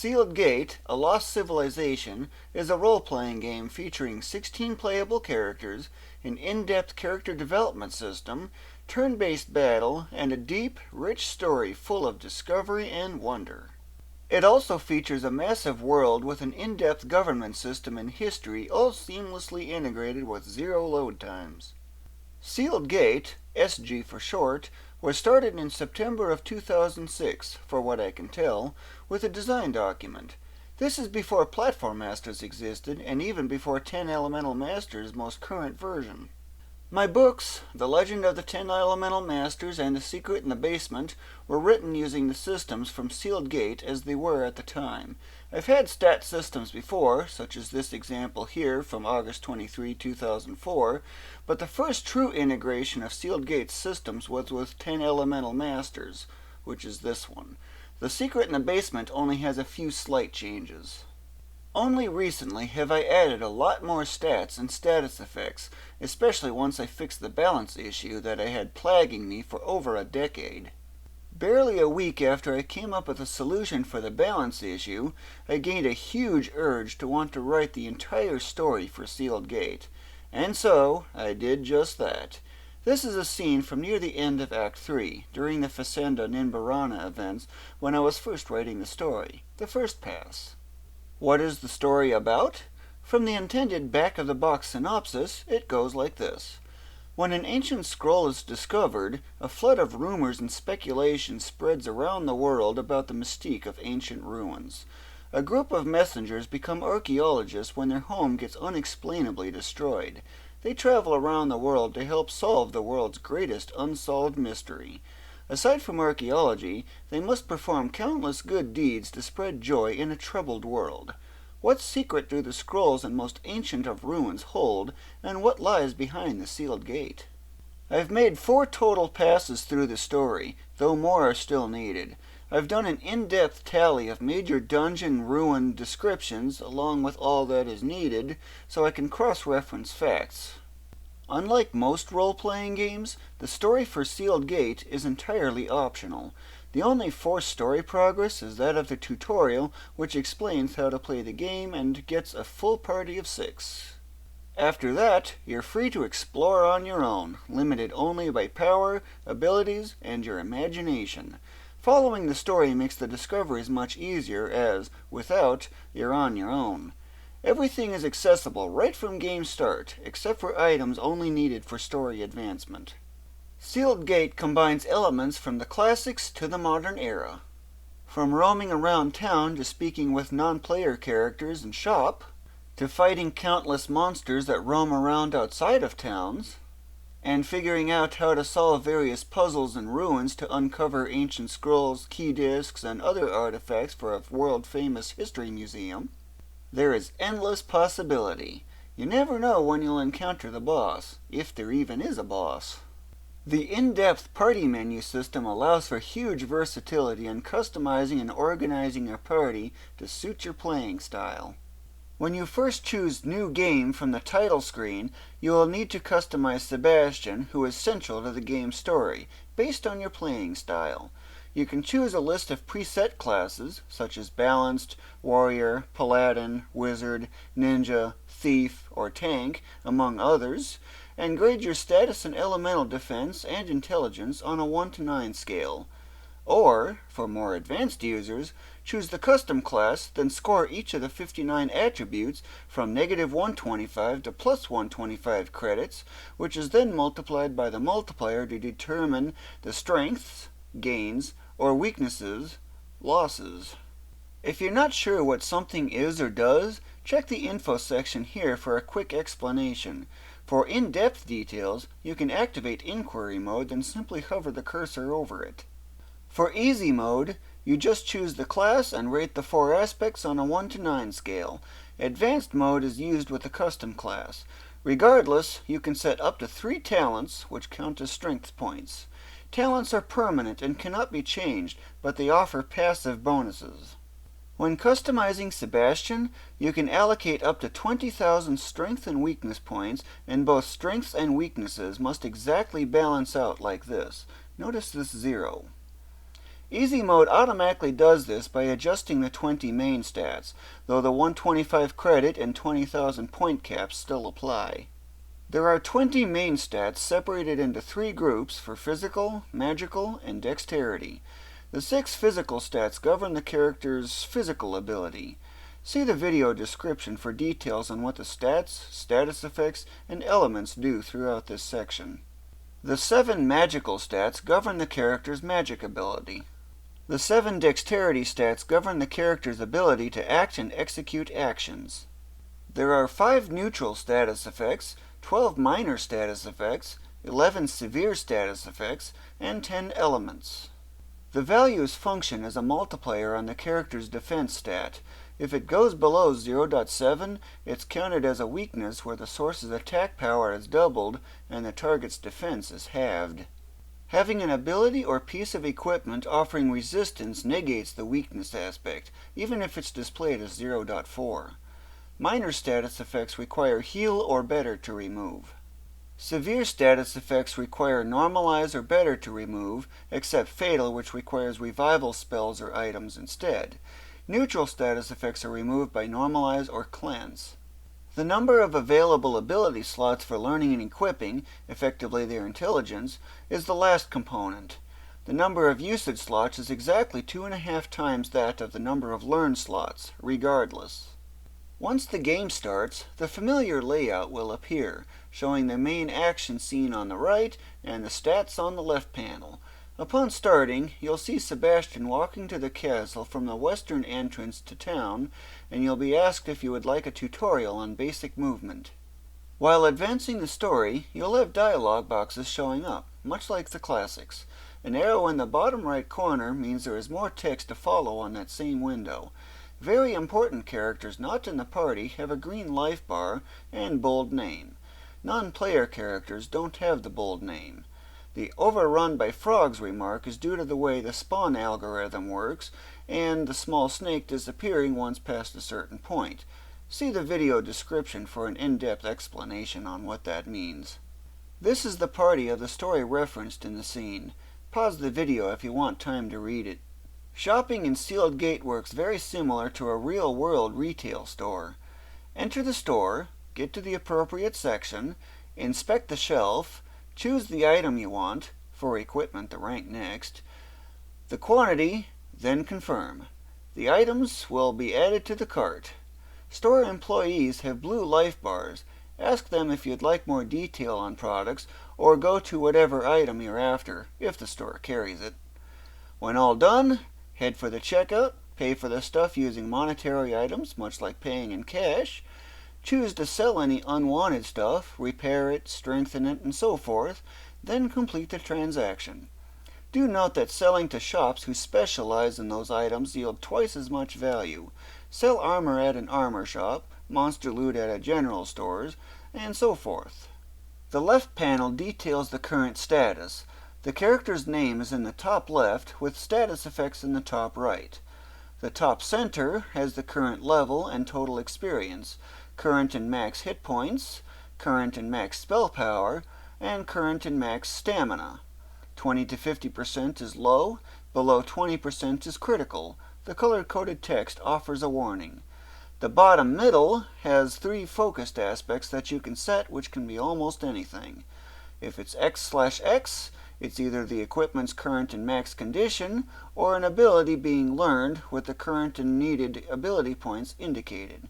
Sealed Gate, A Lost Civilization, is a role-playing game featuring 16 playable characters, an in-depth character development system, turn-based battle, and a deep, rich story full of discovery and wonder. It also features a massive world with an in-depth government system and history, all seamlessly integrated with zero load times. Sealed Gate, SG for short, was started in September of 2006, for what I can tell, with a design document. This is before Platform Masters existed, and even before 10 Elemental Masters' most current version. My books, The Legend of the 10 Elemental Masters and The Secret in the Basement, were written using the systems from Sealed Gate as they were at the time. I've had stat systems before, such as this example here from August 23, 2004, but the first true integration of Sealed Gate's systems was with 10 Elemental Masters, which is this one. The Secret in the Basement only has a few slight changes. Only recently have I added a lot more stats and status effects, especially once I fixed the balance issue that I had plaguing me for over a decade. Barely a week after I came up with a solution for the balance issue, I gained a huge urge to want to write the entire story for Sealed Gate. And so, I did just that. This is a scene from near the end of Act 3, during the Facenda Ninbarana events, when I was first writing the story, the first pass. What is the story about? From the intended back-of-the-box synopsis, it goes like this. When an ancient scroll is discovered, a flood of rumors and speculation spreads around the world about the mystique of ancient ruins. A group of messengers become archaeologists when their home gets unexplainably destroyed. They travel around the world to help solve the world's greatest unsolved mystery. Aside from archaeology, they must perform countless good deeds to spread joy in a troubled world. What secret do the scrolls and most ancient of ruins hold, and what lies behind the sealed gate? I've made 4 total passes through the story, though more are still needed. I've done an in-depth tally of major dungeon ruin descriptions, along with all that is needed, so I can cross-reference facts. Unlike most role-playing games, the story for Sealed Gate is entirely optional. The only forced story progress is that of the tutorial, which explains how to play the game and gets a full party of 6. After that, you're free to explore on your own, limited only by power, abilities, and your imagination. Following the story makes the discoveries much easier as, without, you're on your own. Everything is accessible right from game start, except for items only needed for story advancement. Sealed Gate combines elements from the classics to the modern era. From roaming around town to speaking with non-player characters and shop, to fighting countless monsters that roam around outside of towns, and figuring out how to solve various puzzles and ruins to uncover ancient scrolls, key discs, and other artifacts for a world-famous history museum. There is endless possibility. You never know when you'll encounter the boss, if there even is a boss. The in-depth party menu system allows for huge versatility in customizing and organizing your party to suit your playing style. When you first choose New Game from the title screen, you will need to customize Sebastian, who is central to the game's story, based on your playing style. You can choose a list of preset classes, such as Balanced, Warrior, Paladin, Wizard, Ninja, Thief, or Tank, among others, and grade your status and elemental defense and intelligence on a 1 to 9 scale. Or, for more advanced users, choose the custom class, then score each of the 59 attributes from -125 to +125 credits, which is then multiplied by the multiplier to determine the strengths, gains, or weaknesses, losses. If you're not sure what something is or does, check the info section here for a quick explanation. For in-depth details, you can activate Inquiry Mode, then simply hover the cursor over it. For Easy Mode, you just choose the class and rate the 4 aspects on a 1 to 9 scale. Advanced Mode is used with the custom class. Regardless, you can set up to 3 talents, which count as strength points. Talents are permanent and cannot be changed, but they offer passive bonuses. When customizing Sebastian, you can allocate up to 20,000 strength and weakness points, and both strengths and weaknesses must exactly balance out like this. Notice this 0. Easy mode automatically does this by adjusting the 20 main stats, though the 125 credit and 20,000 point caps still apply. There are 20 main stats separated into 3 groups for physical, magical, and dexterity. The 6 physical stats govern the character's physical ability. See the video description for details on what the stats, status effects, and elements do throughout this section. The 7 magical stats govern the character's magic ability. The 7 dexterity stats govern the character's ability to act and execute actions. There are 5 neutral status effects, 12 minor status effects, 11 severe status effects, and 10 elements. The values function as a multiplier on the character's defense stat. If it goes below 0.7, it's counted as a weakness where the source's attack power is doubled and the target's defense is halved. Having an ability or piece of equipment offering resistance negates the weakness aspect, even if it's displayed as 0.4. Minor status effects require heal or better to remove. Severe status effects require normalize or better to remove, except fatal, which requires revival spells or items instead. Neutral status effects are removed by normalize or cleanse. The number of available ability slots for learning and equipping, effectively their intelligence, is the last component. The number of usage slots is exactly 2.5 times that of the number of learn slots, regardless. Once the game starts, the familiar layout will appear, showing the main action scene on the right and the stats on the left panel. Upon starting, you'll see Sebastian walking to the castle from the western entrance to town, and you'll be asked if you would like a tutorial on basic movement. While advancing the story, you'll have dialog boxes showing up, much like the classics. An arrow in the bottom right corner means there is more text to follow on that same window. Very important characters not in the party have a green life bar and bold name. Non-player characters don't have the bold name. The overrun by frogs remark is due to the way the spawn algorithm works and the small snake disappearing once past a certain point. See the video description for an in-depth explanation on what that means. This is the party of the story referenced in the scene. Pause the video if you want time to read it. Shopping in Sealed Gate works very similar to a real-world retail store. Enter the store, get to the appropriate section, inspect the shelf, choose the item you want, for equipment the rank next, the quantity, then confirm. The items will be added to the cart. Store employees have blue life bars. Ask them if you'd like more detail on products, or go to whatever item you're after, if the store carries it. When all done, head for the checkout, pay for the stuff using monetary items, much like paying in cash. Choose to sell any unwanted stuff, repair it, strengthen it, and so forth, then complete the transaction. Do note that selling to shops who specialize in those items yield twice as much value. Sell armor at an armor shop, monster loot at a general stores, and so forth. The left panel details the current status. The character's name is in the top left, with status effects in the top right. The top center has the current level and total experience, current and max hit points, current and max spell power, and current and max stamina. 20 to 50% is low, below 20% is critical. The color-coded text offers a warning. The bottom middle has 3 focused aspects that you can set, which can be almost anything. If it's X/X, it's either the equipment's current and max condition, or an ability being learned with the current and needed ability points indicated.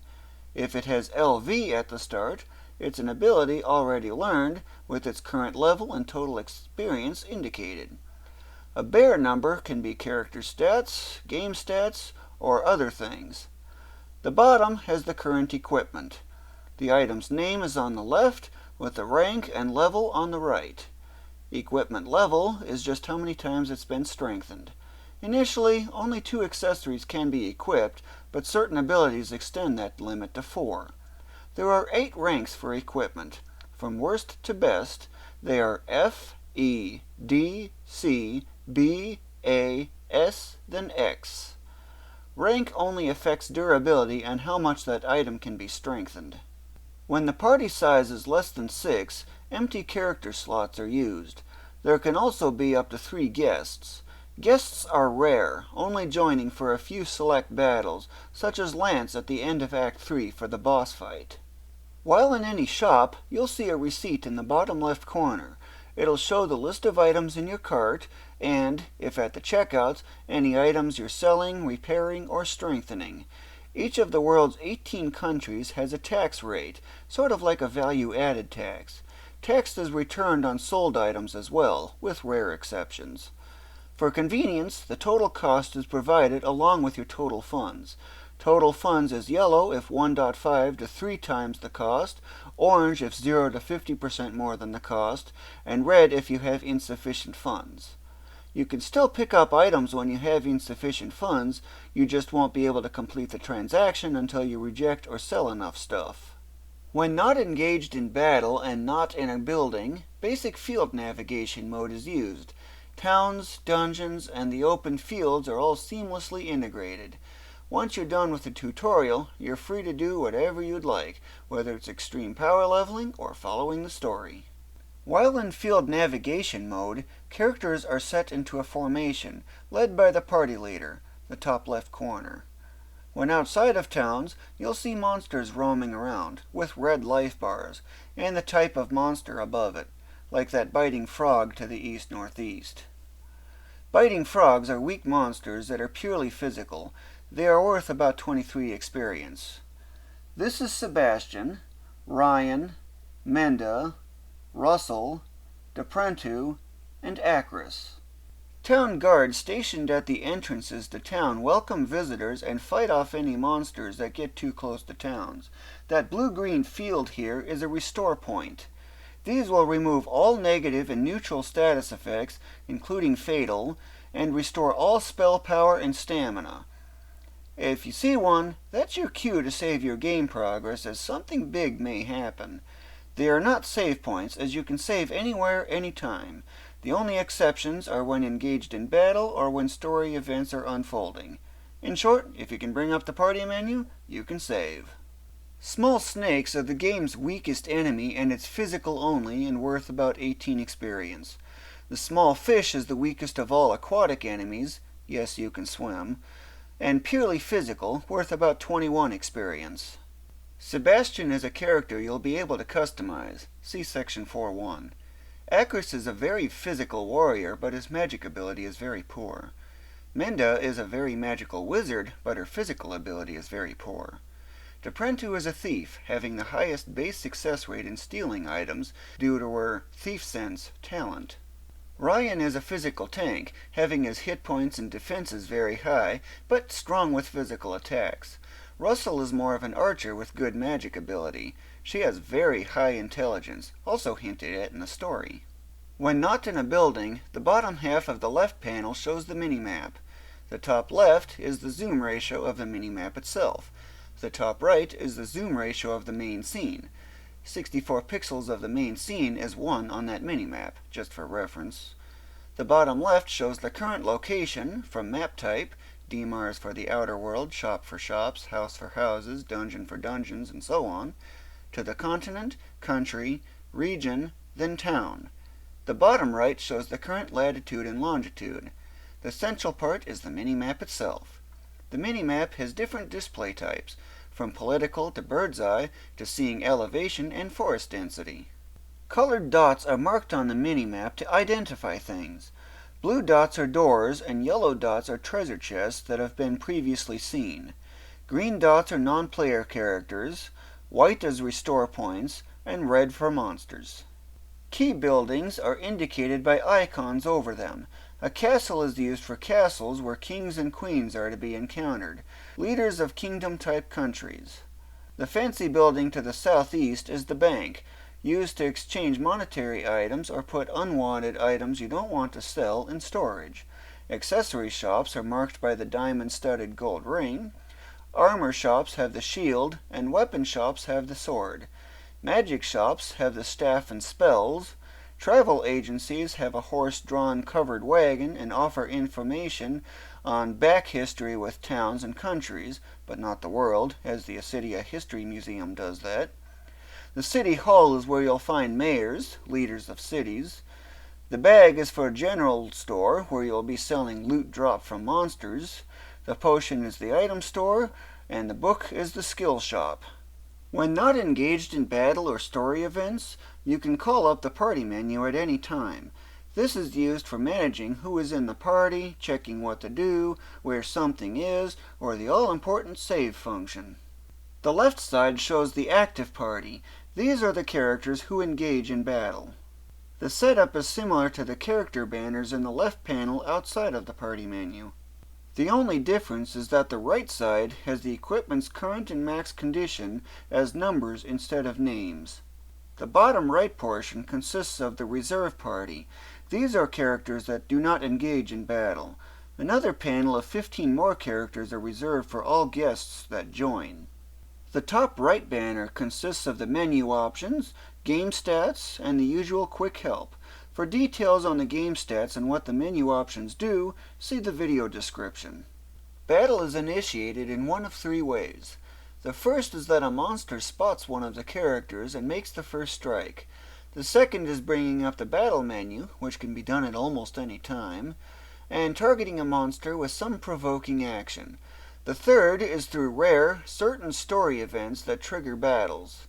If it has LV at the start, it's an ability already learned with its current level and total experience indicated. A bare number can be character stats, game stats, or other things. The bottom has the current equipment. The item's name is on the left, with the rank and level on the right. Equipment level is just how many times it's been strengthened. Initially, only 2 accessories can be equipped, but certain abilities extend that limit to 4. There are 8 ranks for equipment. From worst to best, they are F, E, D, C, B, A, S, then X. Rank only affects durability and how much that item can be strengthened. When the party size is less than 6, empty character slots are used. There can also be up to 3 guests. Guests are rare, only joining for a few select battles, such as Lance at the end of Act 3 for the boss fight. While in any shop, you'll see a receipt in the bottom left corner. It'll show the list of items in your cart and, if at the checkouts, any items you're selling, repairing, or strengthening. Each of the world's 18 countries has a tax rate, sort of like a value-added tax. Tax is returned on sold items as well, with rare exceptions. For convenience, the total cost is provided along with your total funds. Total funds is yellow if 1.5 to 3 times the cost, orange if 0 to 50% more than the cost, and red if you have insufficient funds. You can still pick up items when you have insufficient funds, you just won't be able to complete the transaction until you reject or sell enough stuff. When not engaged in battle and not in a building, basic field navigation mode is used. Towns, dungeons, and the open fields are all seamlessly integrated. Once you're done with the tutorial, you're free to do whatever you'd like, whether it's extreme power leveling or following the story. While in field navigation mode, characters are set into a formation, led by the party leader, the top left corner. When outside of towns, you'll see monsters roaming around, with red life bars, and the type of monster above it, like that biting frog to the east-northeast. Biting frogs are weak monsters that are purely physical. They are worth about 23 experience. This is Sebastian, Ryan, Menda, Russell, Deprentu, and Acris. Town guards stationed at the entrances to town welcome visitors and fight off any monsters that get too close to towns. That blue-green field here is a restore point. These will remove all negative and neutral status effects, including fatal, and restore all spell power and stamina. If you see one, that's your cue to save your game progress, as something big may happen. They are not save points, as you can save anywhere, anytime. The only exceptions are when engaged in battle or when story events are unfolding. In short, if you can bring up the party menu, you can save. Small snakes are the game's weakest enemy, and it's physical only and worth about 18 experience. The small fish is the weakest of all aquatic enemies, yes, you can swim, and purely physical, worth about 21 experience. Sebastian is a character you'll be able to customize. See Section 4.1. Acris is a very physical warrior, but his magic ability is very poor. Menda is a very magical wizard, but her physical ability is very poor. Deprentu is a thief, having the highest base success rate in stealing items due to her thief sense talent. Ryan is a physical tank, having his hit points and defenses very high, but strong with physical attacks. Russell is more of an archer with good magic ability. She has very high intelligence, also hinted at in the story. When not in a building, the bottom half of the left panel shows the minimap. The top left is the zoom ratio of the minimap itself. The top right is the zoom ratio of the main scene. 64 pixels of the main scene is 1 on that minimap, just for reference. The bottom left shows the current location, from map type, DMARS for the outer world, shop for shops, house for houses, dungeon for dungeons, and so on, to the continent, country, region, then town. The bottom right shows the current latitude and longitude. The central part is the minimap itself. The minimap has different display types, from political to bird's eye to seeing elevation and forest density. Colored dots are marked on the minimap to identify things. Blue dots are doors, and yellow dots are treasure chests that have been previously seen. Green dots are non-player characters, white is restore points, and red for monsters. Key buildings are indicated by icons over them. A castle is used for castles where kings and queens are to be encountered, leaders of kingdom-type countries. The fancy building to the southeast is the bank, used to exchange monetary items or put unwanted items you don't want to sell in storage. Accessory shops are marked by the diamond-studded gold ring. Armor shops have the shield, and weapon shops have the sword. Magic shops have the staff and spells. Travel agencies have a horse-drawn covered wagon and offer information on back history with towns and countries, but not the world, as the Acidia History Museum does that. The city hall is where you'll find mayors, leaders of cities. The bag is for a general store where you'll be selling loot dropped from monsters. The potion is the item store, and the book is the skill shop. When not engaged in battle or story events, you can call up the party menu at any time. This is used for managing who is in the party, checking what to do, where something is, or the all-important save function. The left side shows the active party. These are the characters who engage in battle. The setup is similar to the character banners in the left panel outside of the party menu. The only difference is that the right side has the equipment's current and max condition as numbers instead of names. The bottom right portion consists of the reserve party. These are characters that do not engage in battle. Another panel of 15 more characters are reserved for all guests that join. The top right banner consists of the menu options, game stats, and the usual quick help. For details on the game stats and what the menu options do, see the video description. Battle is initiated in one of three ways. The first is that a monster spots one of the characters and makes the first strike. The second is bringing up the battle menu, which can be done at almost any time, and targeting a monster with some provoking action. The third is through rare, certain story events that trigger battles.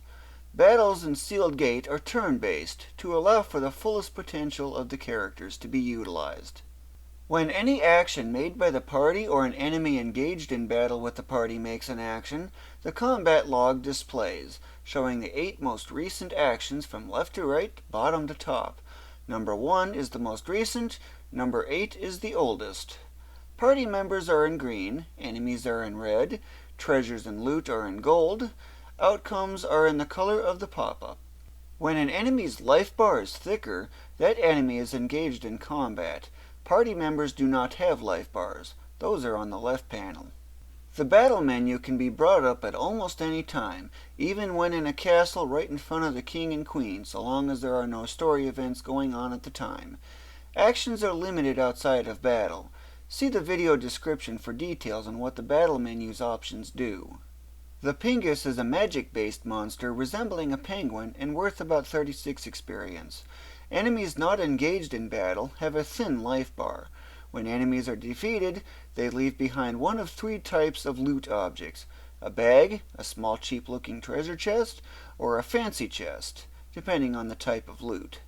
Battles in Sealed Gate are turn-based, to allow for the fullest potential of the characters to be utilized. When any action made by the party or an enemy engaged in battle with the party makes an action, the combat log displays, showing the 8 most recent actions from left to right, bottom to top. Number 1 is the most recent, number 8 is the oldest. Party members are in green, enemies are in red, treasures and loot are in gold, outcomes are in the color of the pop-up. When an enemy's life bar is thicker, that enemy is engaged in combat. Party members do not have life bars. Those are on the left panel. The battle menu can be brought up at almost any time, even when in a castle right in front of the king and queen, so long as there are no story events going on at the time. Actions are limited outside of battle. See the video description for details on what the battle menu's options do. The pingus is a magic-based monster resembling a penguin and worth about 36 experience. Enemies not engaged in battle have a thin life bar. When enemies are defeated, they leave behind one of 3 types of loot objects: a bag, a small cheap-looking treasure chest, or a fancy chest, depending on the type of loot.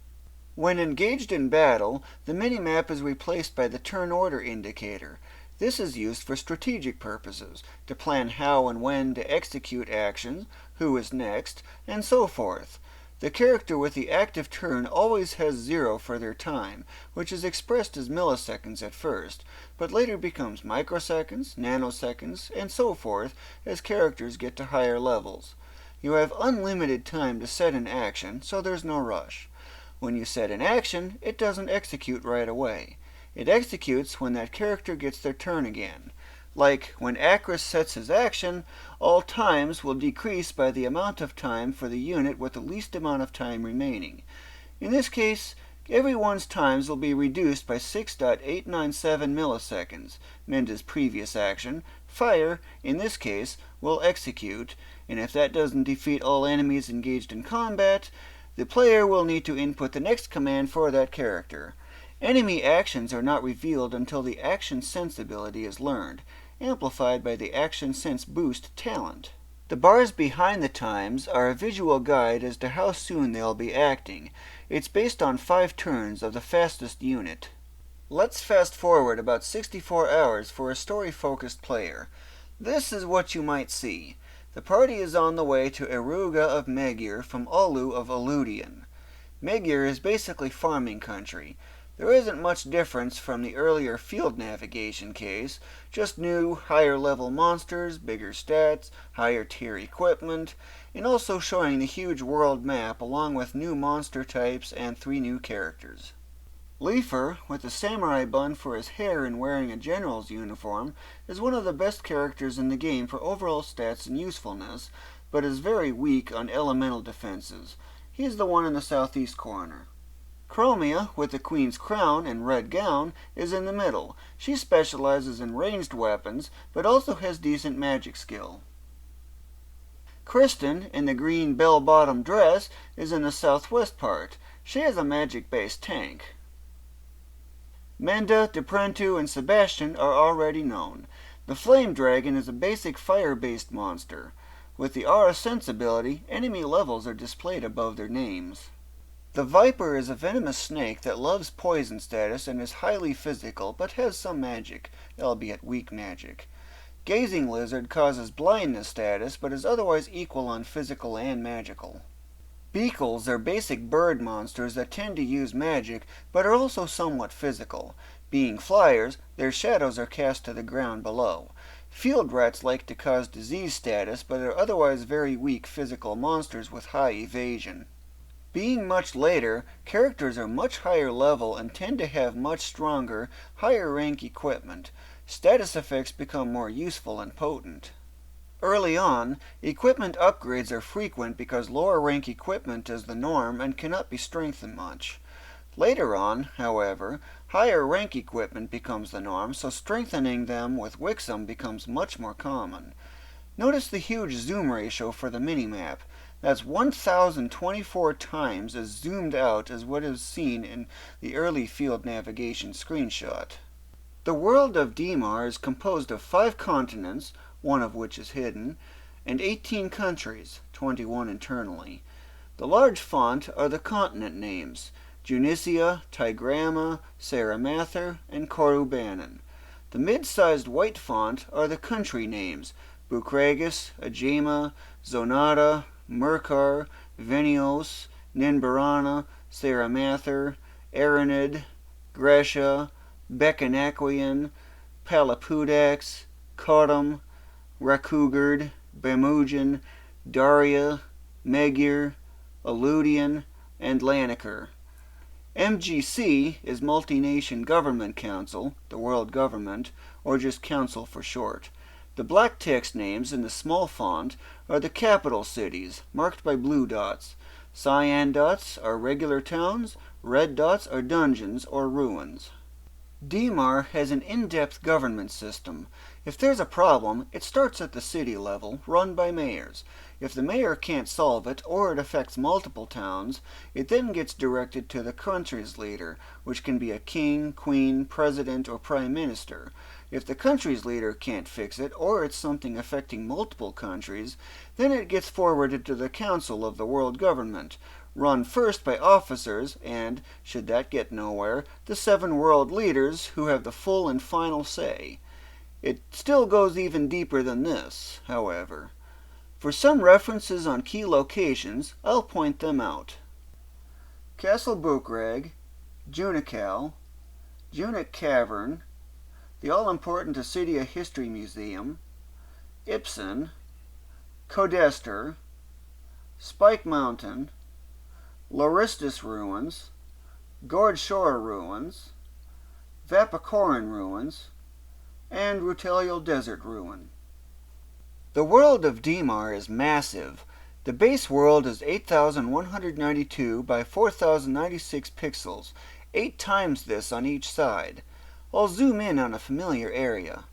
When engaged in battle, the minimap is replaced by the turn order indicator. This is used for strategic purposes, to plan how and when to execute actions, who is next, and so forth. The character with the active turn always has 0 for their time, which is expressed as milliseconds at first, but later becomes microseconds, nanoseconds, and so forth as characters get to higher levels. You have unlimited time to set an action, so there's no rush. When you set an action, it doesn't execute right away. It executes when that character gets their turn again. Like, when Acris sets his action, all times will decrease by the amount of time for the unit with the least amount of time remaining. In this case, everyone's times will be reduced by 6.897 milliseconds, meant as previous action. Fire, in this case, will execute, and if that doesn't defeat all enemies engaged in combat, the player will need to input the next command for that character. Enemy actions are not revealed until the Action Sense ability is learned, amplified by the Action Sense Boost talent. The bars behind the times are a visual guide as to how soon they'll be acting. It's based on 5 turns of the fastest unit. Let's fast forward about 64 hours for a story-focused player. This is what you might see. The party is on the way to Eruga of Megir from Olu of Eludian. Megir is basically farming country. There isn't much difference from the earlier field navigation case, just new, higher-level monsters, bigger stats, higher-tier equipment, and also showing the huge world map along with new monster types and 3 new characters. Leifer, with a samurai bun for his hair and wearing a general's uniform, is one of the best characters in the game for overall stats and usefulness, but is very weak on elemental defenses. He is the one in the southeast corner. Chromia, with the Queen's crown and red gown, is in the middle. She specializes in ranged weapons, but also has decent magic skill. Kristen, in the green bell-bottom dress, is in the southwest part. She is a magic-based tank. Menda, Deprentu, and Sebastian are already known. The Flame Dragon is a basic fire-based monster. With the Aura Sense ability, enemy levels are displayed above their names. The Viper is a venomous snake that loves poison status and is highly physical, but has some magic, albeit weak magic. Gazing Lizard causes blindness status, but is otherwise equal on physical and magical. Beakles are basic bird monsters that tend to use magic, but are also somewhat physical. Being flyers, their shadows are cast to the ground below. Field rats like to cause disease status, but are otherwise very weak physical monsters with high evasion. Being much later, characters are much higher level and tend to have much stronger, higher rank equipment. Status effects become more useful and potent. Early on, equipment upgrades are frequent because lower rank equipment is the norm and cannot be strengthened much. Later on, however, higher rank equipment becomes the norm, so strengthening them with Wixom becomes much more common. Notice the huge zoom ratio for the minimap. That's 1,024 times as zoomed out as what is seen in the early field navigation screenshot. The world of Dimar is composed of 5 continents, one of which is hidden, and 18 countries, 21 internally. The large font are the continent names: Junicia, Tigrama, Saramather, and Korubanan. The mid-sized white font are the country names: Bucragus, Ajama, Zonata, Merkar, Venios, Ninbarana, Saramather, Aranid, Gresha, Bekanaquian, Palapudax, Kodum, Rakugard, Bemujan, Daria, Megir, Aludian, and Lanaker. MGC is Multi-Nation Government Council, the world government, or just Council for short. The black text names in the small font are the capital cities, marked by blue dots. Cyan dots are regular towns, red dots are dungeons or ruins. Dimar has an in-depth government system. If there's a problem, it starts at the city level, run by mayors. If the mayor can't solve it, or it affects multiple towns, it then gets directed to the country's leader, which can be a king, queen, president, or prime minister. If the country's leader can't fix it, or it's something affecting multiple countries, then it gets forwarded to the Council of the World Government, run first by officers and, should that get nowhere, the 7 world leaders who have the full and final say. It still goes even deeper than this, however. For some references on key locations, I'll point them out. Castle Bukrag, Junacal, Junak Cavern, the all-important Acidia History Museum, Ipsen, Codester, Spike Mountain, Lauristus Ruins, Gord Shore Ruins, Vapacoran Ruins, and Rutelial Desert Ruin. The world of Dimar is massive. The base world is 8,192 by 4,096 pixels, 8 times this on each side. I'll zoom in on a familiar area.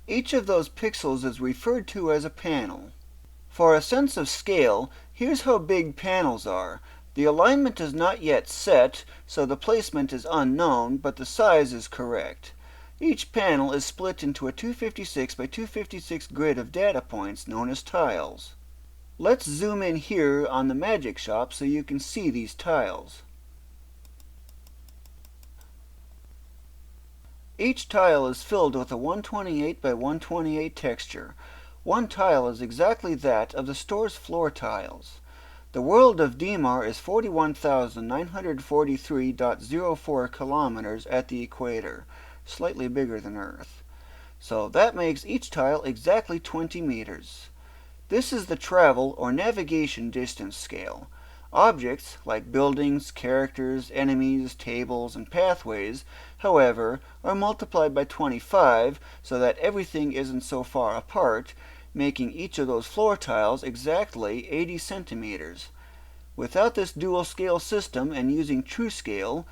Each of those pixels is referred to as a panel. For a sense of scale, here's how big panels are. The alignment is not yet set, so the placement is unknown, but the size is correct. Each panel is split into a 256 by 256 grid of data points known as tiles. Let's zoom in here on the magic shop so you can see these tiles. Each tile is filled with a 128 by 128 texture. One tile is exactly that of the store's floor tiles. The world of Dimar is 41,943.04 kilometers at the equator, slightly bigger than Earth. So that makes each tile exactly 20 meters. This is the travel or navigation distance scale. Objects, like buildings, characters, enemies, tables, and pathways, however, are multiplied by 25 so that everything isn't so far apart, making each of those floor tiles exactly 80 centimeters. Without this dual scale system and using true scale,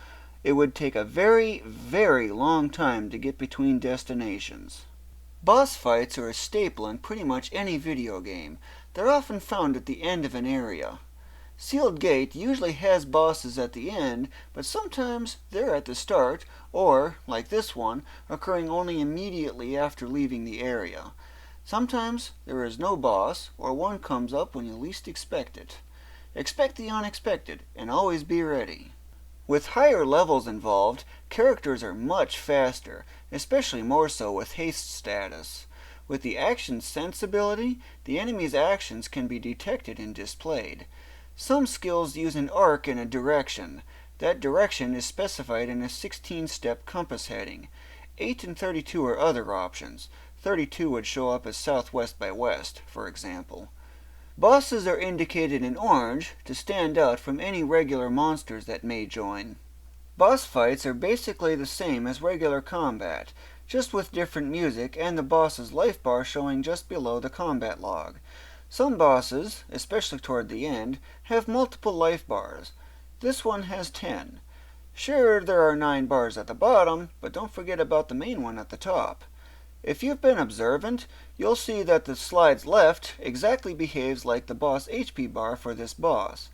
it would take a very, very long time to get between destinations. Boss fights are a staple in pretty much any video game. They're often found at the end of an area. Sealed Gate usually has bosses at the end, but sometimes they're at the start, or, like this one, occurring only immediately after leaving the area. Sometimes there is no boss, or one comes up when you least expect it. Expect the unexpected, and always be ready. With higher levels involved, characters are much faster, especially more so with haste status. With the action sense ability, the enemy's actions can be detected and displayed. Some skills use an arc in a direction. That direction is specified in a 16-step compass heading. 8 and 32 are other options. 32 would show up as southwest by west, for example. Bosses are indicated in orange to stand out from any regular monsters that may join. Boss fights are basically the same as regular combat, just with different music and the boss's life bar showing just below the combat log. Some bosses, especially toward the end, have multiple life bars. This one has 10. Sure, there are 9 bars at the bottom, but don't forget about the main one at the top. If you've been observant, you'll see that the slide's left exactly behaves like the boss HP bar for this boss.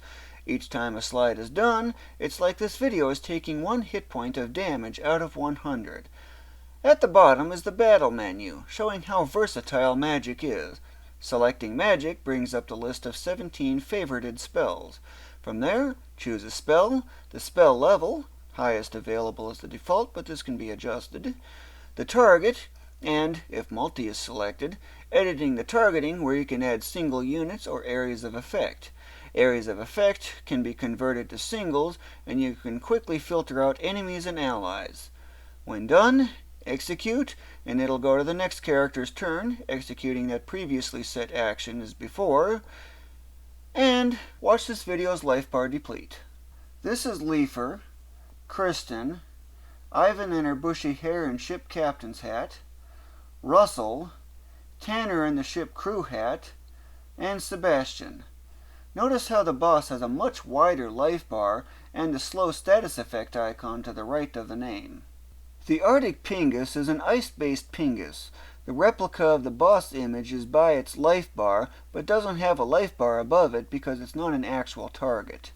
Each time a slide is done, it's like this video is taking 1 hit point of damage out of 100. At the bottom is the battle menu, showing how versatile magic is. Selecting magic brings up the list of 17 favorited spells. From there, choose a spell, the spell level, highest available is the default, but this can be adjusted, the target, and, if multi is selected, editing the targeting where you can add single units or areas of effect. Areas of effect can be converted to singles, and you can quickly filter out enemies and allies. When done, execute, and it'll go to the next character's turn, executing that previously set action as before, and watch this video's life bar deplete. This is Leifer, Kristen, Ivan in her bushy hair and ship captain's hat, Russell, Tanner in the ship crew hat, and Sebastian. Notice how the boss has a much wider life bar and the slow status effect icon to the right of the name. The Arctic pingus is an ice-based pingus. The replica of the boss image is by its life bar, but doesn't have a life bar above it because it's not an actual target.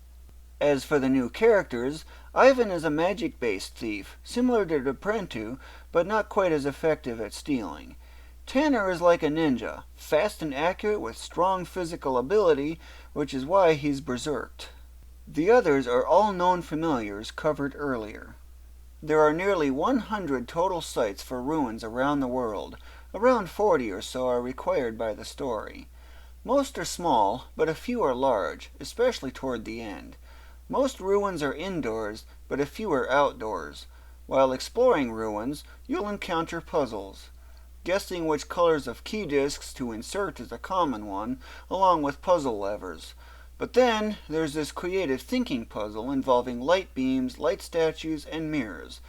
As for the new characters, Ivan is a magic-based thief, similar to Deprentu, but not quite as effective at stealing. Tanner is like a ninja, fast and accurate with strong physical ability, which is why he's berserked. The others are all known familiars covered earlier. There are nearly 100 total sites for ruins around the world. Around 40 or so are required by the story. Most are small, but a few are large, especially toward the end. Most ruins are indoors, but a few are outdoors. While exploring ruins, you'll encounter puzzles. Guessing which colors of key discs to insert is a common one, along with puzzle levers. But then there's this creative thinking puzzle involving light beams, light statues, and mirrors.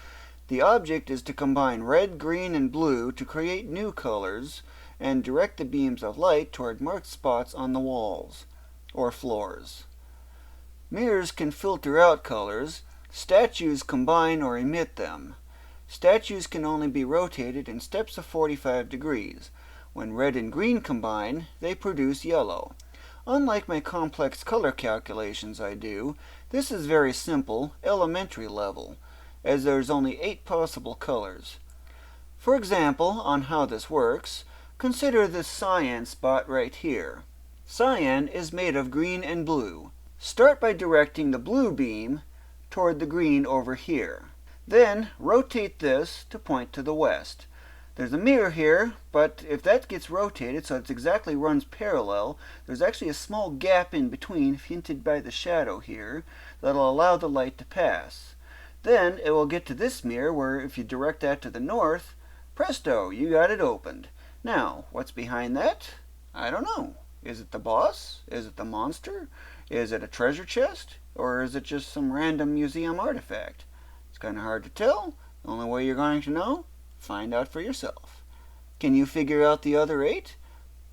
The object is to combine red, green, and blue to create new colors and direct the beams of light toward marked spots on the walls or floors. Mirrors can filter out colors. Statues combine or emit them. Statues can only be rotated in steps of 45 degrees. When red and green combine, they produce yellow. Unlike my complex color calculations I do, this is very simple, elementary level, as there's only 8 possible colors. For example, on how this works, consider this cyan spot right here. Cyan is made of green and blue. Start by directing the blue beam toward the green over here. Then rotate this to point to the west. There's a mirror here, but if that gets rotated so it exactly runs parallel, there's actually a small gap in between, hinted by the shadow here, that'll allow the light to pass. Then it will get to this mirror where if you direct that to the north, presto, you got it opened. Now, what's behind that? I don't know. Is it the boss? Is it the monster? Is it a treasure chest? Or is it just some random museum artifact? It's kind of hard to tell. The only way you're going to know? Find out for yourself. Can you figure out the other 8?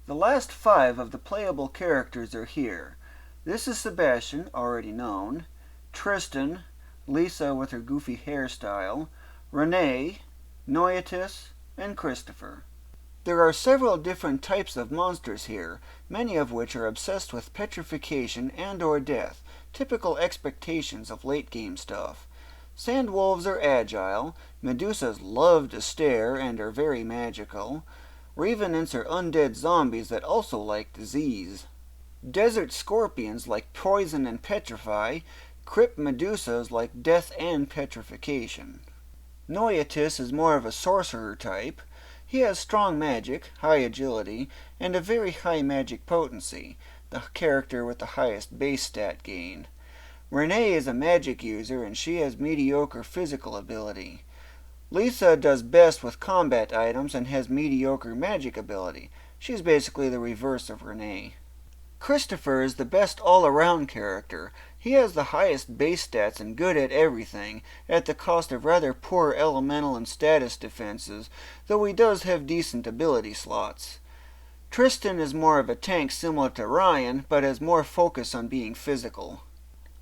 The last 5 of the playable characters are here. This is Sebastian, already known, Tristan, Lisa with her goofy hairstyle, Renee, Noetus, and Christopher. There are several different types of monsters here, many of which are obsessed with petrification and/or death, typical expectations of late-game stuff. Sandwolves are agile, Medusas love to stare and are very magical, Revenants are undead zombies that also like disease. Desert scorpions like poison and petrify, Crypt Medusas like death and petrification. Noyatus is more of a sorcerer type. He has strong magic, high agility, and a very high magic potency, the character with the highest base stat gain. Renee is a magic user and she has mediocre physical ability. Lisa does best with combat items and has mediocre magic ability. She's basically the reverse of Renee. Christopher is the best all-around character. He has the highest base stats and good at everything, at the cost of rather poor elemental and status defenses, though he does have decent ability slots. Tristan is more of a tank similar to Ryan, but has more focus on being physical.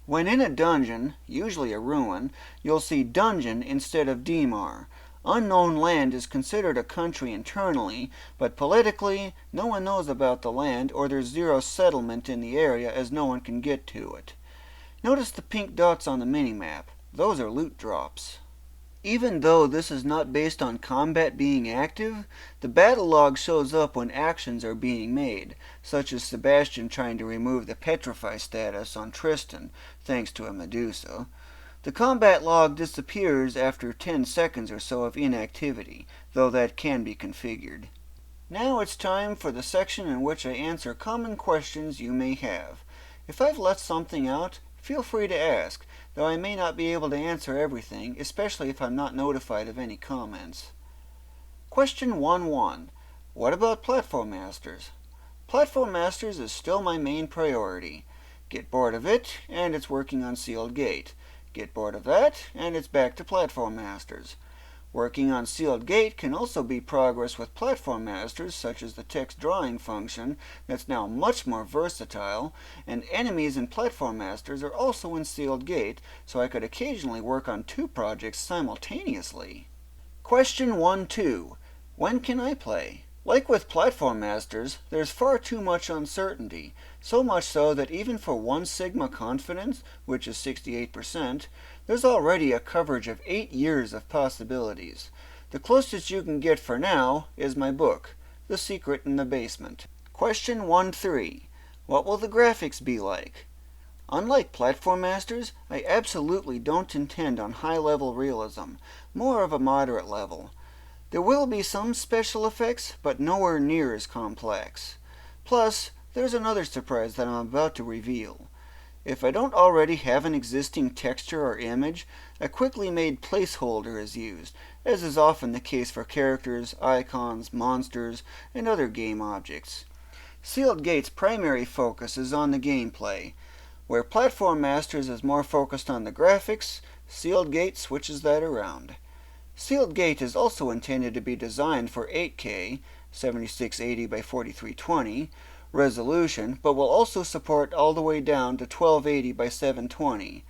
When in a dungeon, usually a ruin, you'll see dungeon instead of Demar. Unknown land is considered a country internally, but politically, no one knows about the land or there's zero settlement in the area as no one can get to it. Notice the pink dots on the minimap. Those are loot drops. Even though this is not based on combat being active, the battle log shows up when actions are being made, such as Sebastian trying to remove the petrify status on Tristan, thanks to a Medusa. The combat log disappears after 10 seconds or so of inactivity, though that can be configured. Now it's time for the section in which I answer common questions you may have. If I've left something out, feel free to ask, though I may not be able to answer everything, especially if I'm not notified of any comments. Question 1-1. What about Platform Masters? Platform Masters is still my main priority. Get bored of it, and it's working on Sealed Gate. Get bored of that, and it's back to Platform Masters. Working on Sealed Gate can also be progress with Platform Masters, such as the text drawing function that's now much more versatile, and enemies in Platform Masters are also in Sealed Gate, so I could occasionally work on 2 projects simultaneously. Question 1-2. When can I play? Like with Platform Masters, there's far too much uncertainty, so much so that even for 1 sigma confidence, which is 68%, there's already a coverage of 8 years of possibilities. The closest you can get for now is my book, The Secret in the Basement. Question 1-3. What will the graphics be like? Unlike Platform Masters, I absolutely don't intend on high-level realism, more of a moderate level. There will be some special effects, but nowhere near as complex. Plus, there's another surprise that I'm about to reveal. If I don't already have an existing texture or image, a quickly made placeholder is used, as is often the case for characters, icons, monsters, and other game objects. Sealed Gate's primary focus is on the gameplay. Where Platform Masters is more focused on the graphics, Sealed Gate switches that around. Sealed Gate is also intended to be designed for 8K, 7680 by 4320, resolution, but will also support all the way down to 1280 by 720.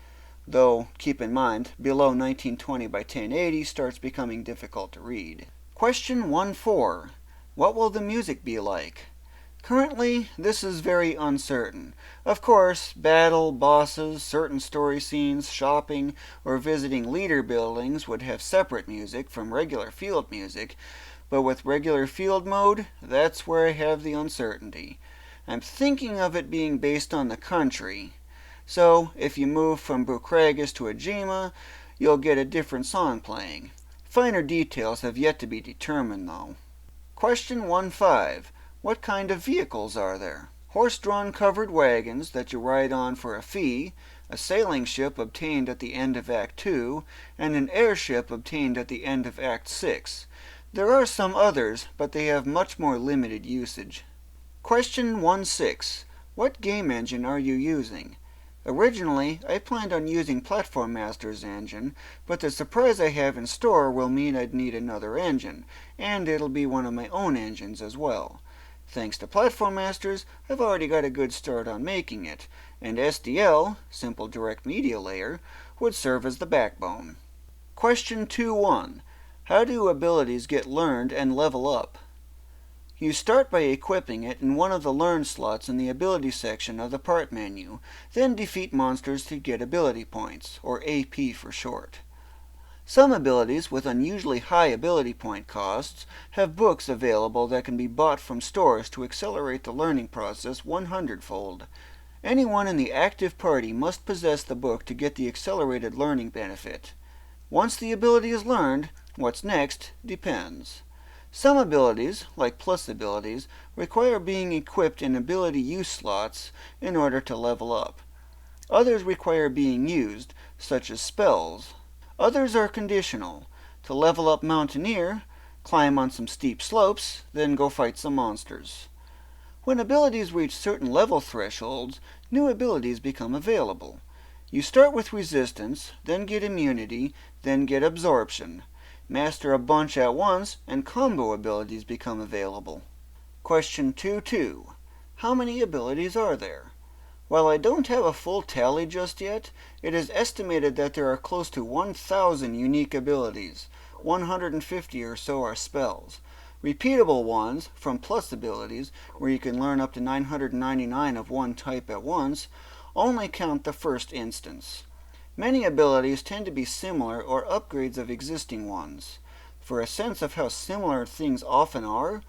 Though, keep in mind, below 1920 by 1080 starts becoming difficult to read. Question 1-4. What will the music be like? Currently, this is very uncertain. Of course, battle, bosses, certain story scenes, shopping, or visiting leader buildings would have separate music from regular field music, but with regular field mode, that's where I have the uncertainty. I'm thinking of it being based on the country. So, if you move from Bucragus to Ajima, you'll get a different song playing. Finer details have yet to be determined, though. Question 1-5. What kind of vehicles are there? Horse-drawn covered wagons that you ride on for a fee, a sailing ship obtained at the end of Act 2, and an airship obtained at the end of Act 6. There are some others, but they have much more limited usage. Question 1-6. What game engine are you using? Originally, I planned on using Platform Master's engine, but the surprise I have in store will mean I'd need another engine, and it'll be one of my own engines as well. Thanks to Platform Masters, I've already got a good start on making it, and SDL, Simple Direct Media Layer, would serve as the backbone. Question 2-1. How do abilities get learned and level up? You start by equipping it in one of the Learn slots in the Ability section of the Part menu, then defeat monsters to get ability points, or AP for short. Some abilities with unusually high ability point costs have books available that can be bought from stores to accelerate the learning process 100-fold. Anyone in the active party must possess the book to get the accelerated learning benefit. Once the ability is learned, what's next depends. Some abilities, like plus abilities, require being equipped in ability use slots in order to level up. Others require being used, such as spells. Others are conditional. To level up Mountaineer, climb on some steep slopes, then go fight some monsters. When abilities reach certain level thresholds, new abilities become available. You start with Resistance, then get Immunity, then get Absorption. Master a bunch at once, and combo abilities become available. Question 2.2. How many abilities are there? While I don't have a full tally just yet, it is estimated that there are close to 1,000 unique abilities. 150 or so are spells. Repeatable ones, from plus abilities, where you can learn up to 999 of one type at once, only count the first instance. Many abilities tend to be similar or upgrades of existing ones. For a sense of how similar things often are,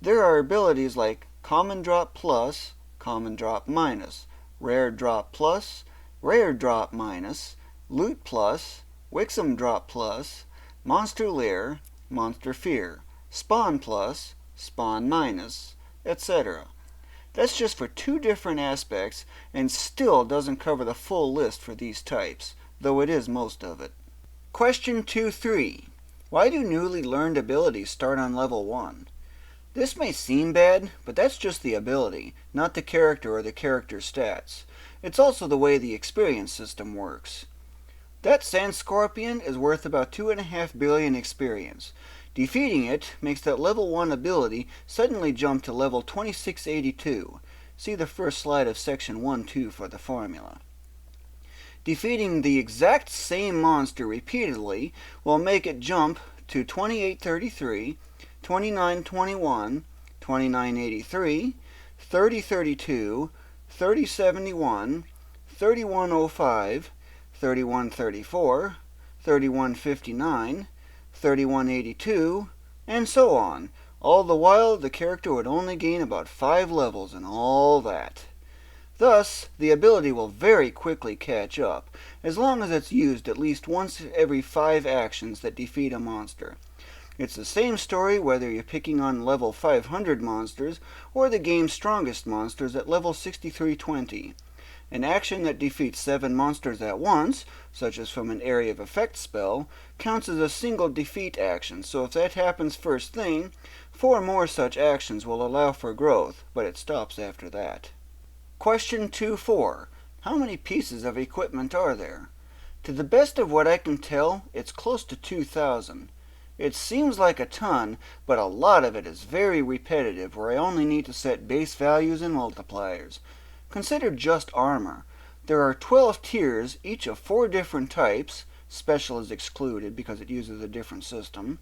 there are abilities like Common Drop Plus, Common Drop Minus, Rare Drop Plus, Rare Drop Minus, Loot Plus, Wixom Drop Plus, Monster Lair, Monster Fear, Spawn Plus, Spawn Minus, etc. That's just for 2 different aspects, and still doesn't cover the full list for these types, though it is most of it. Question 2.3. Why do newly learned abilities start on level 1? This may seem bad, but that's just the ability, not the character or the character's stats. It's also the way the experience system works. That Sand Scorpion is worth about 2.5 billion experience. Defeating it makes that level 1 ability suddenly jump to level 2682. See the first slide of section 1.2 for the formula. Defeating the exact same monster repeatedly will make it jump to 2833, 2921, 2983, 3032, 3071, 3105, 3134, 3159, 3182, and so on. All the while, the character would only gain about 5 levels and all that. Thus, the ability will very quickly catch up, as long as it's used at least once every 5 actions that defeat a monster. It's the same story whether you're picking on level 500 monsters or the game's strongest monsters at level 6320. An action that defeats 7 monsters at once, such as from an area of effect spell, counts as a single defeat action, so if that happens first thing, 4 more such actions will allow for growth, but it stops after that. Question 2.4. How many pieces of equipment are there? To the best of what I can tell, it's close to 2,000. It seems like a ton, but a lot of it is very repetitive, where I only need to set base values and multipliers. Consider just armor. There are 12 tiers, each of 4 different types, special is excluded because it uses a different system,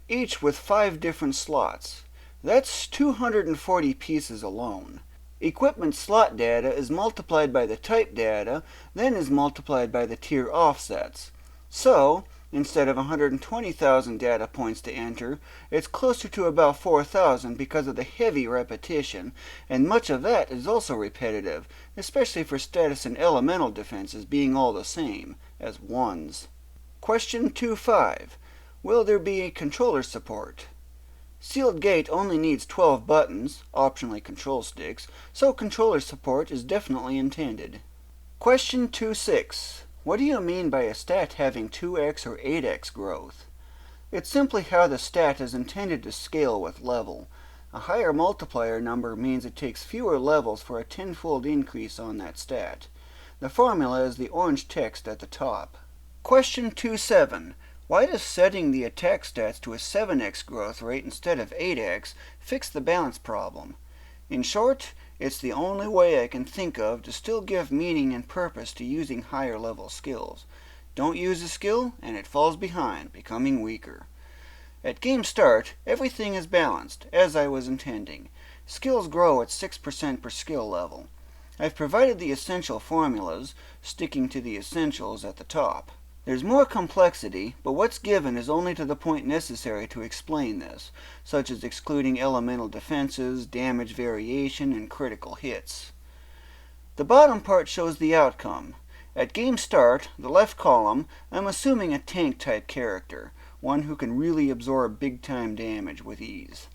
each with 5 different slots. That's 240 pieces alone. Equipment slot data is multiplied by the type data, then is multiplied by the tier offsets. So, instead of 120,000 data points to enter, it's closer to about 4,000 because of the heavy repetition, and much of that is also repetitive, especially for status and elemental defenses being all the same, as 1s. Question 2.5. Will there be controller support? Sealed Gate only needs 12 buttons, optionally control sticks, so controller support is definitely intended. Question 2.6. What do you mean by a stat having 2x or 8x growth? It's simply how the stat is intended to scale with level. A higher multiplier number means it takes fewer levels for a 10-fold increase on that stat. The formula is the orange text at the top. Question 2.7. Why does setting the attack stats to a 7x growth rate instead of 8x fix the balance problem? In short, it's the only way I can think of to still give meaning and purpose to using higher level skills. Don't use a skill, and it falls behind, becoming weaker. At game start, everything is balanced, as I was intending. Skills grow at 6% per skill level. I've provided the essential formulas, sticking to the essentials at the top. There's more complexity, but what's given is only to the point necessary to explain this, such as excluding elemental defenses, damage variation, and critical hits. The bottom part shows the outcome. At game start, the left column, I'm assuming a tank-type character, one who can really absorb big-time damage with ease.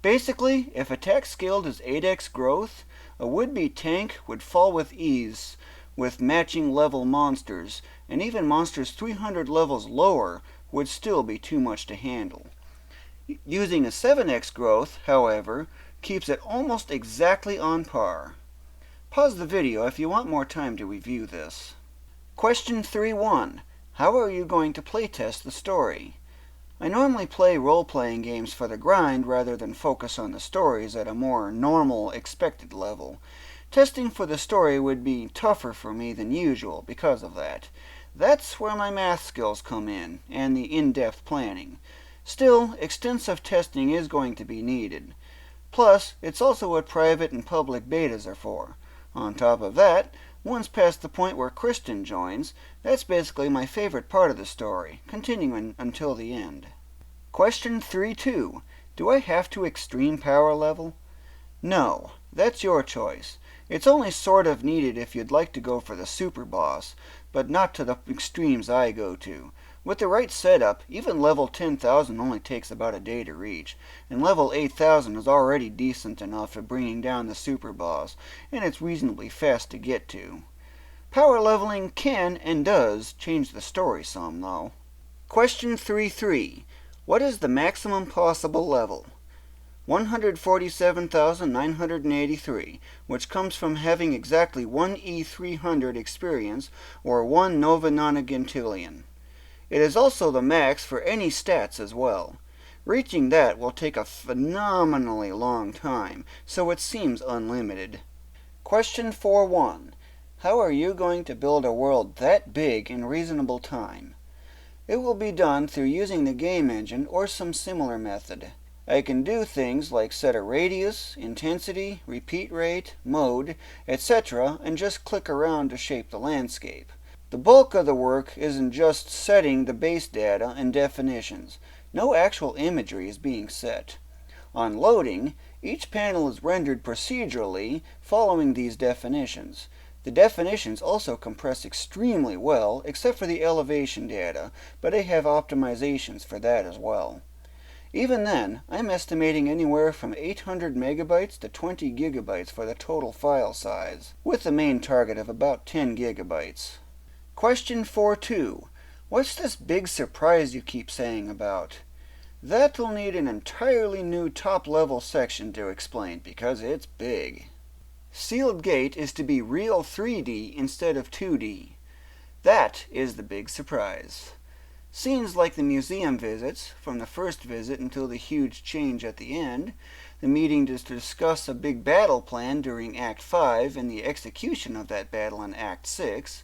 Basically, if attack scaled is 8x growth, a would-be tank would fall with ease with matching level monsters, and even monsters 300 levels lower would still be too much to handle. Using a 7x growth, however, keeps it almost exactly on par. Pause the video if you want more time to review this. Question 3.1. How are you going to playtest the story? I normally play role-playing games for the grind rather than focus on the stories at a more normal, expected level. Testing for the story would be tougher for me than usual because of that. That's where my math skills come in, and the in-depth planning. Still, extensive testing is going to be needed. Plus, it's also what private and public betas are for. On top of that, once past the point where Kristen joins, that's basically my favorite part of the story, continuing until the end. Question 3.2. Do I have to extreme power level? No, that's your choice. It's only sort of needed if you'd like to go for the super boss, but not to the extremes I go to. With the right setup, even level 10,000 only takes about a day to reach, and level 8,000 is already decent enough at bringing down the super boss, and it's reasonably fast to get to. Power leveling can and does change the story some, though. Question 3.3. What is the maximum possible level? 147,983, which comes from having exactly 1 E300 experience or 1 Nova Nonagentillion. It is also the max for any stats as well. Reaching that will take a phenomenally long time, so it seems unlimited. Question 4.1. How are you going to build a world that big in reasonable time? It will be done through using the game engine or some similar method. I can do things like set a radius, intensity, repeat rate, mode, etc., and just click around to shape the landscape. The bulk of the work isn't just setting the base data and definitions. No actual imagery is being set. On loading, each panel is rendered procedurally following these definitions. The definitions also compress extremely well, except for the elevation data, but I have optimizations for that as well. Even then, I'm estimating anywhere from 800 megabytes to 20 gigabytes for the total file size, with the main target of about 10 gigabytes. Question 4.2. What's this big surprise you keep saying about? That'll need an entirely new top-level section to explain, because it's big. Sealed Gate is to be real 3D instead of 2D. That is the big surprise. Scenes like the museum visits, from the first visit until the huge change at the end, the meeting to discuss a big battle plan during Act 5 and the execution of that battle in Act 6,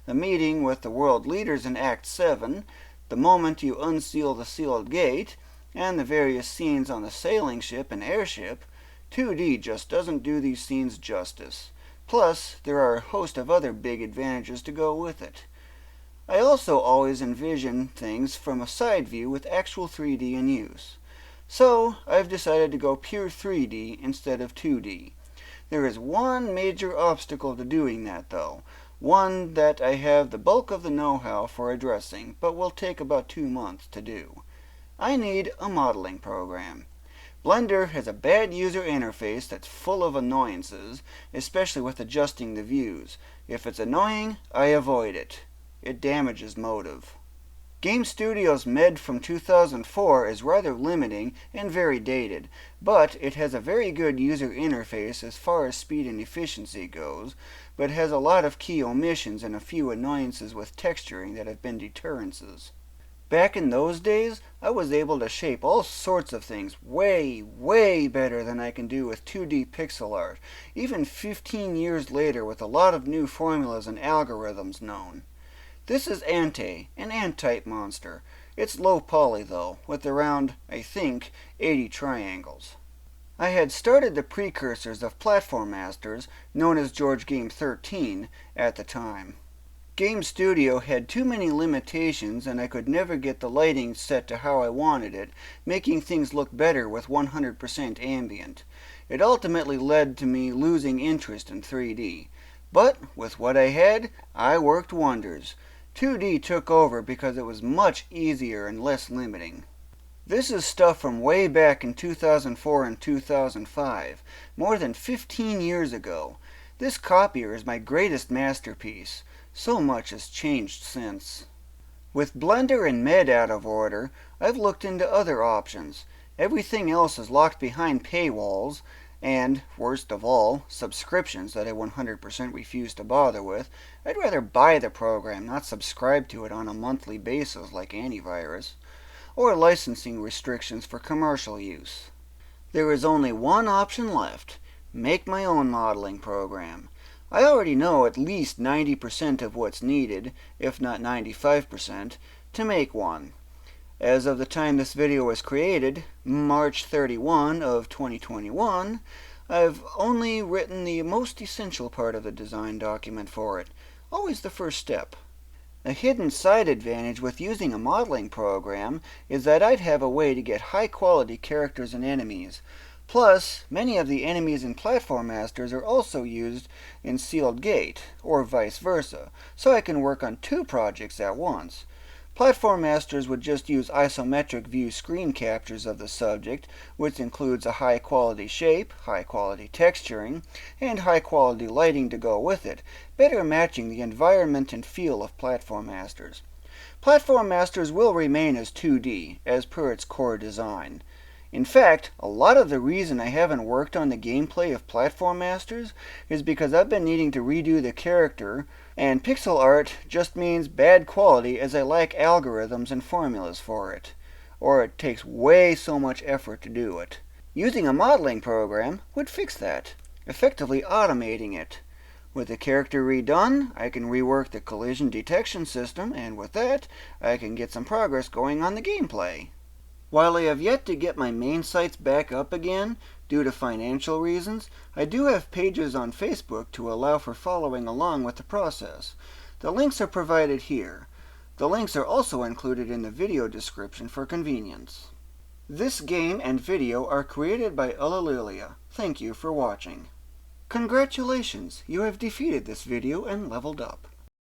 the meeting with the world leaders in Act 7, the moment you unseal the sealed gate, and the various scenes on the sailing ship and airship, 2D just doesn't do these scenes justice. Plus, there are a host of other big advantages to go with it. I also always envision things from a side view with actual 3D in use. So, I've decided to go pure 3D instead of 2D. There is one major obstacle to doing that, though. One that I have the bulk of the know-how for addressing, but will take about 2 months to do. I need a modeling program. Blender has a bad user interface that's full of annoyances, especially with adjusting the views. If it's annoying, I avoid it. It damages motive. Game Studio's MED from 2004 is rather limiting and very dated, but it has a very good user interface as far as speed and efficiency goes, but has a lot of key omissions and a few annoyances with texturing that have been deterrences. Back in those days, I was able to shape all sorts of things way, way better than I can do with 2D pixel art, even 15 years later with a lot of new formulas and algorithms known. This is Ante, an ant-type monster. It's low poly though, with around, I think, 80 triangles. I had started the precursors of Platform Masters, known as George Game 13, at the time. Game Studio had too many limitations and I could never get the lighting set to how I wanted it, making things look better with 100% ambient. It ultimately led to me losing interest in 3D. But with what I had, I worked wonders. 2D took over because it was much easier and less limiting. This is stuff from way back in 2004 and 2005, more than 15 years ago. This copier is my greatest masterpiece. So much has changed since. With Blender and Med out of order, I've looked into other options. Everything else is locked behind paywalls, and, worst of all, subscriptions that I 100% refuse to bother with. I'd rather buy the program, not subscribe to it on a monthly basis like antivirus. Or licensing restrictions for commercial use. There is only one option left: make my own modeling program. I already know at least 90% of what's needed, if not 95%, to make one. As of the time this video was created, March 31 of 2021, I've only written the most essential part of the design document for it. Always the first step. A hidden side advantage with using a modeling program is that I'd have a way to get high-quality characters and enemies. Plus, many of the enemies in Platform Masters are also used in Sealed Gate, or vice versa, so I can work on two projects at once. Platform Masters would just use isometric view screen captures of the subject, which includes a high-quality shape, high-quality texturing, and high-quality lighting to go with it, better matching the environment and feel of Platform Masters. Platform Masters will remain as 2D, as per its core design. In fact, a lot of the reason I haven't worked on the gameplay of Platform Masters is because I've been needing to redo the character, and pixel art just means bad quality as I lack algorithms and formulas for it. Or it takes way so much effort to do it. Using a modeling program would fix that, effectively automating it. With the character redone, I can rework the collision detection system, and with that, I can get some progress going on the gameplay. While I have yet to get my main sites back up again, due to financial reasons, I do have pages on Facebook to allow for following along with the process. The links are provided here. The links are also included in the video description for convenience. This game and video are created by Ulillillia. Thank you for watching. Congratulations! You have defeated this video and leveled up.